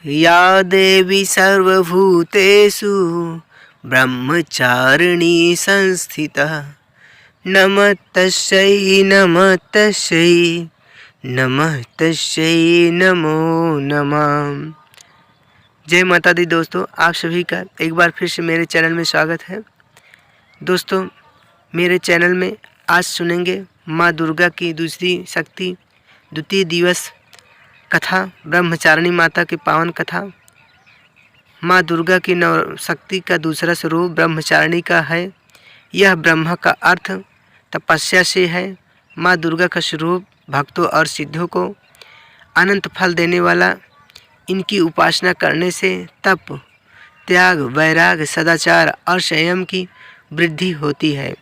या देवी सर्वभूतेषु ब्रह्मचारिणी संस्थिता नमः तस्यै नमो नमः। जय माता दी दोस्तों, आप सभी का एक बार फिर से मेरे चैनल में स्वागत है। दोस्तों, मेरे चैनल में आज सुनेंगे माँ दुर्गा की दूसरी शक्ति द्वितीय दिवस कथा, ब्रह्मचारिणी माता की पावन कथा। माँ दुर्गा की नव शक्ति का दूसरा स्वरूप ब्रह्मचारिणी का है। यह ब्रह्मा का अर्थ तपस्या से है। माँ दुर्गा का स्वरूप भक्तों और सिद्धों को अनंत फल देने वाला। इनकी उपासना करने से तप, त्याग, वैराग, सदाचार और संयम की वृद्धि होती है।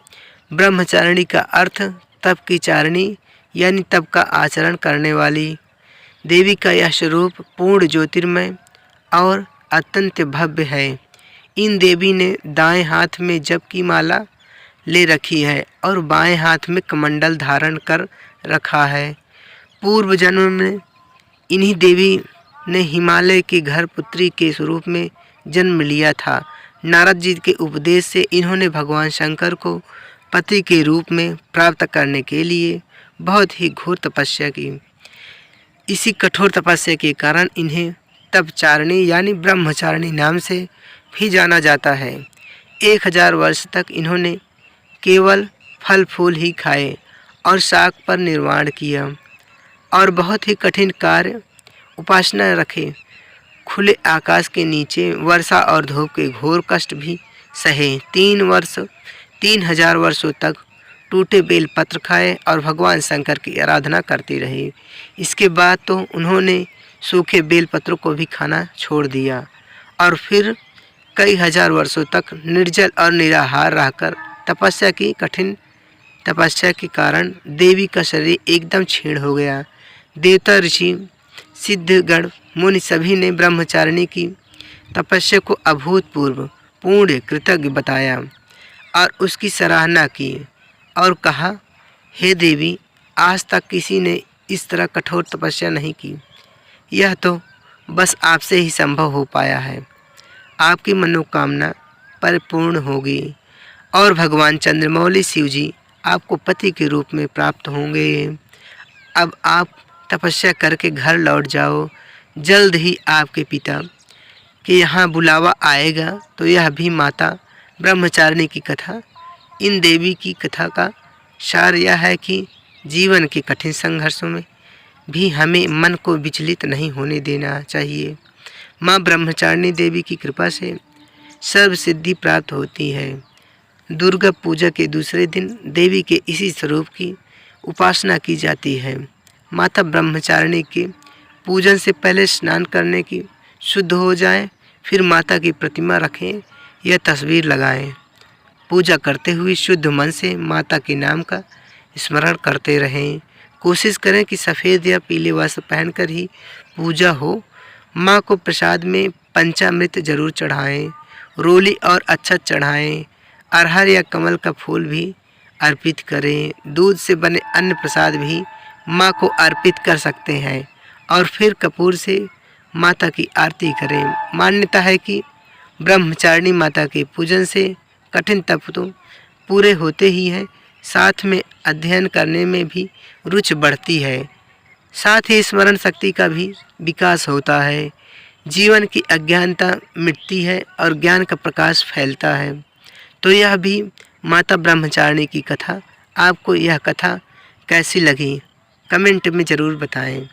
ब्रह्मचारिणी का अर्थ तप की चारिणी यानी तप का आचरण करने वाली। देवी का यह स्वरूप पूर्ण ज्योतिर्मय और अत्यंत भव्य है। इन देवी ने दाएं हाथ में जप की माला ले रखी है और बाएं हाथ में कमंडल धारण कर रखा है। पूर्व जन्म में इन्हीं देवी ने हिमालय के घर पुत्री के स्वरूप में जन्म लिया था। नारद जी के उपदेश से इन्होंने भगवान शंकर को पति के रूप में प्राप्त करने के लिए बहुत ही घोर तपस्या की। इसी कठोर तपस्या के कारण इन्हें तपचारिणी यानी ब्रह्मचारिणी नाम से भी जाना जाता है। 1000 वर्ष तक इन्होंने केवल फल फूल ही खाए और शाक पर निर्वाण किया और बहुत ही कठिन कार्य उपासना रखे। खुले आकाश के नीचे वर्षा और धूप के घोर कष्ट भी सहे। 3000 वर्षों तक टूटे बेल पत्र खाए और भगवान शंकर की आराधना करती रही। इसके बाद तो उन्होंने सूखे बेल पत्रों को भी खाना छोड़ दिया और फिर कई हजार वर्षों तक निर्जल और निराहार रहकर तपस्या की। कठिन तपस्या के कारण देवी का शरीर एकदम क्षीण हो गया। देवता, ऋषि, सिद्धगण, मुनि सभी ने ब्रह्मचारिणी की तपस्या को अभूतपूर्व पूर्ण कृतज्ञ बताया और उसकी सराहना की और कहा, हे देवी, आज तक किसी ने इस तरह कठोर तपस्या नहीं की। यह तो बस आपसे ही संभव हो पाया है। आपकी मनोकामना परिपूर्ण होगी और भगवान चंद्रमौली शिव जी आपको पति के रूप में प्राप्त होंगे। अब आप तपस्या करके घर लौट जाओ। जल्द ही आपके पिता के यहाँ बुलावा आएगा। तो यह भी माता ब्रह्मचारिणी की कथा। इन देवी की कथा का सार यह है कि जीवन के कठिन संघर्षों में भी हमें मन को विचलित नहीं होने देना चाहिए। माँ ब्रह्मचारिणी देवी की कृपा से सर्व सिद्धि प्राप्त होती है। दुर्गा पूजा के दूसरे दिन देवी के इसी स्वरूप की उपासना की जाती है। माता ब्रह्मचारिणी के पूजन से पहले स्नान करने की शुद्ध हो जाएं, फिर माता की प्रतिमा रखें या तस्वीर लगाएं। पूजा करते हुए शुद्ध मन से माता के नाम का स्मरण करते रहें। कोशिश करें कि सफ़ेद या पीले वस्त्र पहनकर ही पूजा हो। माँ को प्रसाद में पंचामृत जरूर चढ़ाएं, रोली और अक्षत चढ़ाएं। अरहर या कमल का फूल भी अर्पित करें। दूध से बने अन्य प्रसाद भी माँ को अर्पित कर सकते हैं और फिर कपूर से माता की आरती करें। मान्यता है कि ब्रह्मचारिणी माता के पूजन से कठिन तप तो पूरे होते ही हैं, साथ में अध्ययन करने में भी रुचि बढ़ती है। साथ ही स्मरण शक्ति का भी विकास होता है। जीवन की अज्ञानता मिटती है और ज्ञान का प्रकाश फैलता है। तो यह भी माता ब्रह्मचारिणी की कथा। आपको यह कथा कैसी लगी कमेंट में ज़रूर बताएं।